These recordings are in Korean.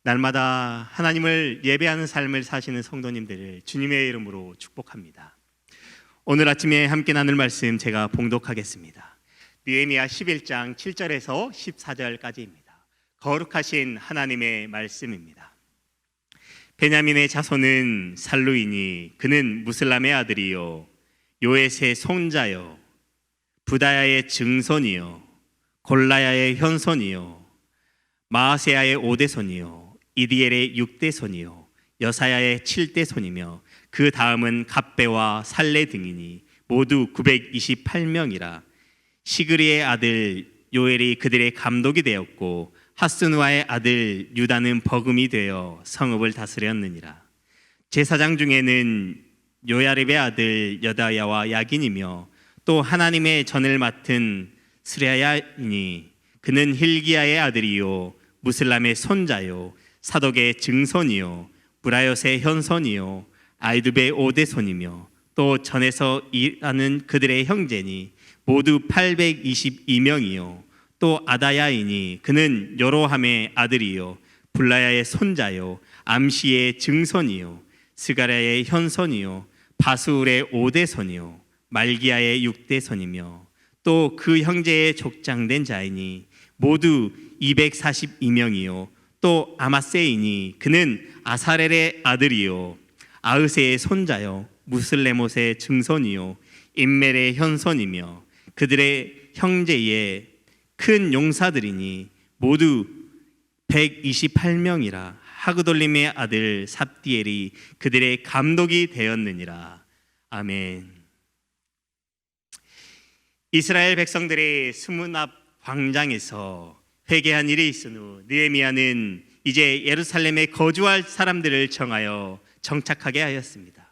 날마다 하나님을 예배하는 삶을 사시는 성도님들을 주님의 이름으로 축복합니다. 오늘 아침에 함께 나눌 말씀 제가 봉독하겠습니다. 느헤미야 11장 7절에서 14절까지입니다. 거룩하신 하나님의 말씀입니다. 베냐민의 자손은 살루이니 그는 무슬람의 아들이요 요엣의 손자요 부다야의 증손이요 골라야의 현손이요 마아세야의 5대손이요 이디엘의 6대손이요 여사야의 7대손이며 그 다음은 갑배와 살레 등이니 모두 928명이라. 시그리의 아들 요엘이 그들의 감독이 되었고 하스누아의 아들 유다는 버금이 되어 성읍을 다스렸느니라. 제사장 중에는 요야립의 아들 여다야와 야긴이며 또 하나님의 전을 맡은 스레야이니 그는 힐기야의 아들이요 무슬람의 손자요 사독의 증손이요 브라요스의 현손이요 아이두베의 5대손이며 또 전에서 일하는 그들의 형제니 모두 822명이요 또 아다야이니 그는 여로함의 아들이요 블라야의 손자요 암시의 증손이요 스가랴의 현손이요 바수울의 5대손이요 말기야의 6대손이며 또 그 형제의 족장된 자이니 모두 242명이요 또 아마세이니 그는 아사렐의 아들이요 아으세의 손자요 무슬레못의 증손이요 임멜의 현손이며 그들의 형제의 큰 용사들이니 모두 128명이라. 하그돌림의 아들 삽디엘이 그들의 감독이 되었느니라. 아멘. 이스라엘 백성들이 수문 앞 광장에서 회개한 일이 있은 후 느헤미야는 이제 예루살렘에 거주할 사람들을 정하여 정착하게 하였습니다.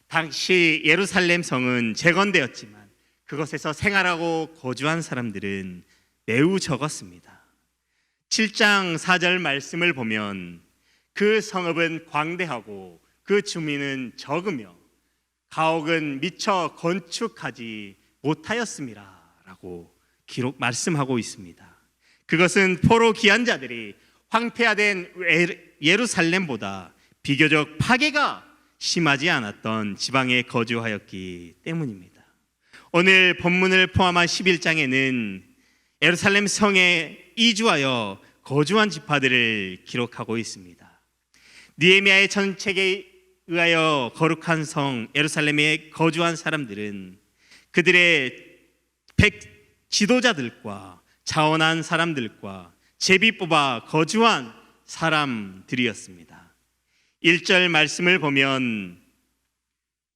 당시 예루살렘 성은 재건되었지만 그곳에서 생활하고 거주한 사람들은 매우 적었습니다. 7장 4절 말씀을 보면 그 성읍은 광대하고 그 주민은 적으며 가옥은 미처 건축하지 못하였습니다 라고 말씀하고 있습니다. 그것은 포로 귀환 자들이 황폐화된 예루살렘보다 비교적 파괴가 심하지 않았던 지방에 거주하였기 때문입니다. 오늘 본문을 포함한 11장에는 예루살렘 성에 이주하여 거주한 지파들을 기록하고 있습니다. 느헤미야의 전책에 의하여 거룩한 성 예루살렘에 거주한 사람들은 그들의 지도자들과 자원한 사람들과 제비 뽑아 거주한 사람들이었습니다. 1절 말씀을 보면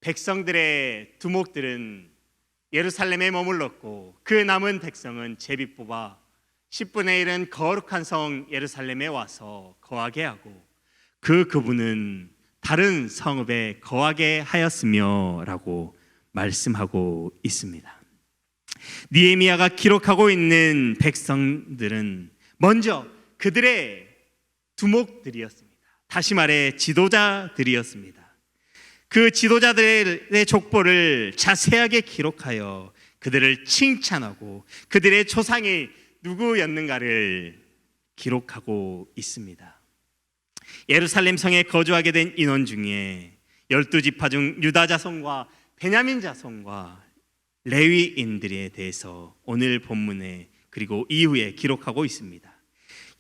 백성들의 두목들은 예루살렘에 머물렀고 그 남은 백성은 제비 뽑아 10분의 1은 거룩한 성 예루살렘에 와서 거하게 하고 그분은 다른 성읍에 거하게 하였으며 라고 말씀하고 있습니다. 느헤미야가 기록하고 있는 백성들은 먼저 그들의 두목들이었습니다. 다시 말해 지도자들이었습니다. 그 지도자들의 족보를 자세하게 기록하여 그들을 칭찬하고 그들의 조상이 누구였는가를 기록하고 있습니다. 예루살렘 성에 거주하게 된 인원 중에 12지파 중 유다 자손과 베냐민 자손과 레위인들에 대해서 오늘 본문에 그리고 이후에 기록하고 있습니다.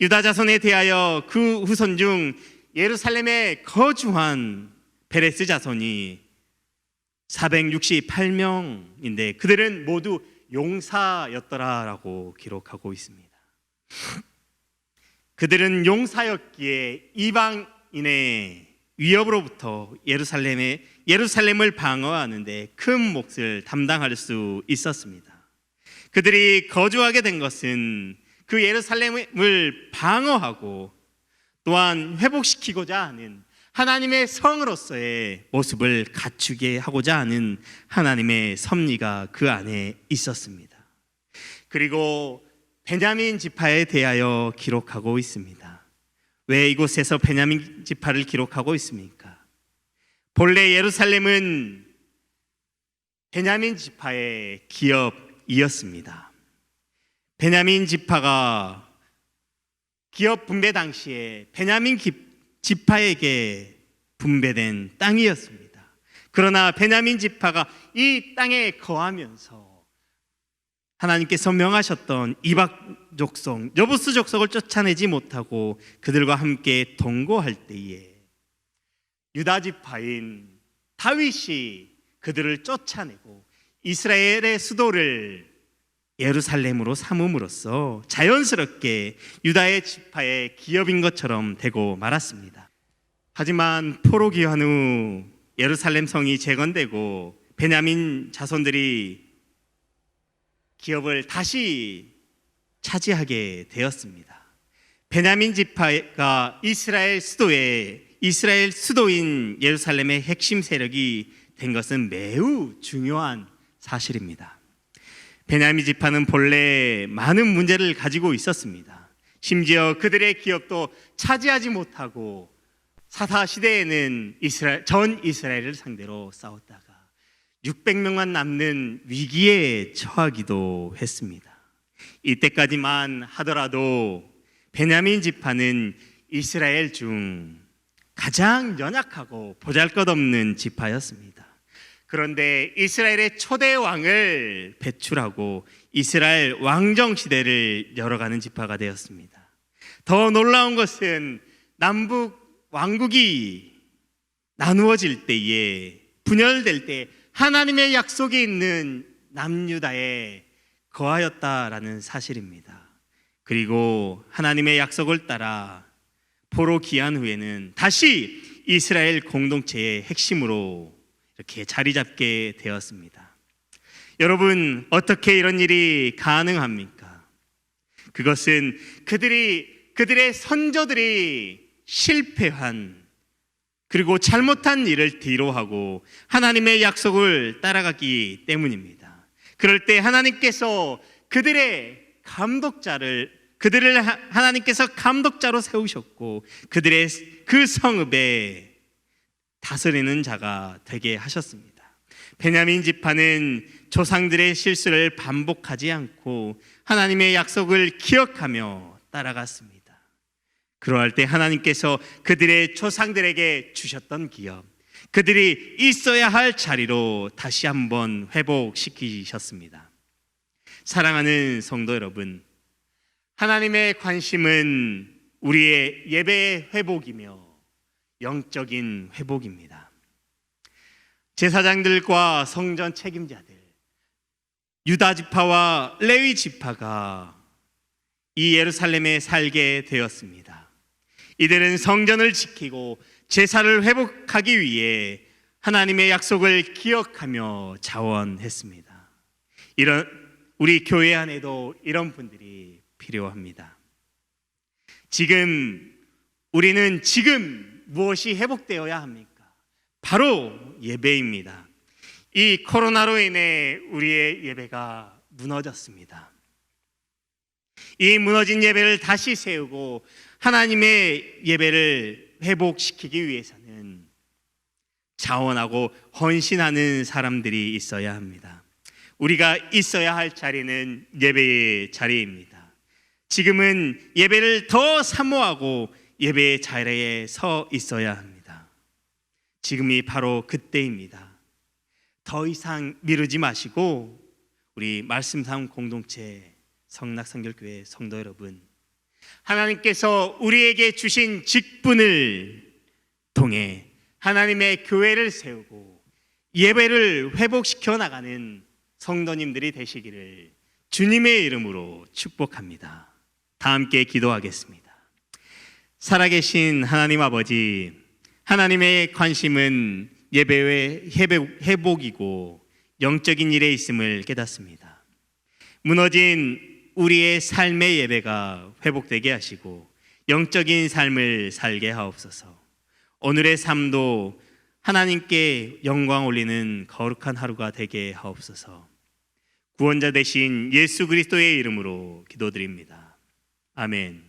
유다 자손에 대하여 그 후손 중 예루살렘에 거주한 베레스 자손이 468명인데 그들은 모두 용사였더라라고 기록하고 있습니다. 그들은 용사였기에 이방인의 위협으로부터 예루살렘을 방어하는데 큰 몫을 담당할 수 있었습니다. 그들이 거주하게 된 것은 그 예루살렘을 방어하고 또한 회복시키고자 하는 하나님의 성으로서의 모습을 갖추게 하고자 하는 하나님의 섭리가 그 안에 있었습니다. 그리고 베냐민 지파에 대하여 기록하고 있습니다. 왜 이곳에서 베냐민 지파를 기록하고 있습니까? 본래 예루살렘은 베냐민 지파의 기업이었습니다. 베냐민 지파가 기업 분배 당시에 베냐민 지파에게 분배된 땅이었습니다. 그러나 베냐민 지파가 이 땅에 거하면서 하나님께서 명하셨던 이방 족속, 여부스 족속을 쫓아내지 못하고 그들과 함께 동거할 때에 유다 지파인 다윗이 그들을 쫓아내고 이스라엘의 수도를 예루살렘으로 삼음으로써 자연스럽게 유다의 지파의 기업인 것처럼 되고 말았습니다. 하지만 포로 귀환 후 예루살렘 성이 재건되고 베냐민 자손들이 기업을 다시 차지하게 되었습니다. 베냐민 지파가 이스라엘 수도인 예루살렘의 핵심 세력이 된 것은 매우 중요한 사실입니다. 베냐민 지파는 본래 많은 문제를 가지고 있었습니다. 심지어 그들의 기업도 차지하지 못하고 사사 시대에는 전 이스라엘을 상대로 싸웠다가 600명만 남는 위기에 처하기도 했습니다. 이때까지만 하더라도 베냐민 지파는 이스라엘 중 가장 연약하고 보잘것없는 지파였습니다. 그런데 이스라엘의 초대 왕을 배출하고 이스라엘 왕정 시대를 열어가는 지파가 되었습니다. 더 놀라운 것은 남북 왕국이 나누어질 때에 분열될 때 하나님의 약속이 있는 남유다에 거하였다라는 사실입니다. 그리고 하나님의 약속을 따라 포로 귀환 후에는 다시 이스라엘 공동체의 핵심으로 이렇게 자리 잡게 되었습니다. 여러분, 어떻게 이런 일이 가능합니까? 그것은 그들의 선조들이 실패한 그리고 잘못한 일을 뒤로하고 하나님의 약속을 따라가기 때문입니다. 그럴 때 하나님께서 하나님께서 감독자로 세우셨고 그들의 그 성읍에 다스리는 자가 되게 하셨습니다. 베냐민 지파는 조상들의 실수를 반복하지 않고 하나님의 약속을 기억하며 따라갔습니다. 그러할 때 하나님께서 그들의 조상들에게 주셨던 기업, 그들이 있어야 할 자리로 다시 한번 회복시키셨습니다. 사랑하는 성도 여러분, 하나님의 관심은 우리의 예배의 회복이며 영적인 회복입니다. 제사장들과 성전 책임자들, 유다 지파와 레위 지파가 이 예루살렘에 살게 되었습니다. 이들은 성전을 지키고 제사를 회복하기 위해 하나님의 약속을 기억하며 자원했습니다. 우리 교회 안에도 이런 분들이 필요합니다. 우리는 지금 무엇이 회복되어야 합니까? 바로 예배입니다. 이 코로나로 인해 우리의 예배가 무너졌습니다. 이 무너진 예배를 다시 세우고 하나님의 예배를 회복시키기 위해서는 자원하고 헌신하는 사람들이 있어야 합니다. 우리가 있어야 할 자리는 예배의 자리입니다. 지금은 예배를 더 사모하고 예배의 자리에 서 있어야 합니다. 지금이 바로 그때입니다. 더 이상 미루지 마시고 우리 말씀상 공동체 성낙성결교회 성도 여러분, 하나님께서 우리에게 주신 직분을 통해 하나님의 교회를 세우고 예배를 회복시켜 나가는 성도님들이 되시기를 주님의 이름으로 축복합니다. 다 함께 기도하겠습니다. 살아계신 하나님 아버지, 하나님의 관심은 예배의 회복이고 영적인 일에 있음을 깨닫습니다. 무너진 우리의 삶의 예배가 회복되게 하시고 영적인 삶을 살게 하옵소서. 오늘의 삶도 하나님께 영광 올리는 거룩한 하루가 되게 하옵소서. 구원자 되신 예수 그리스도의 이름으로 기도드립니다. 아멘.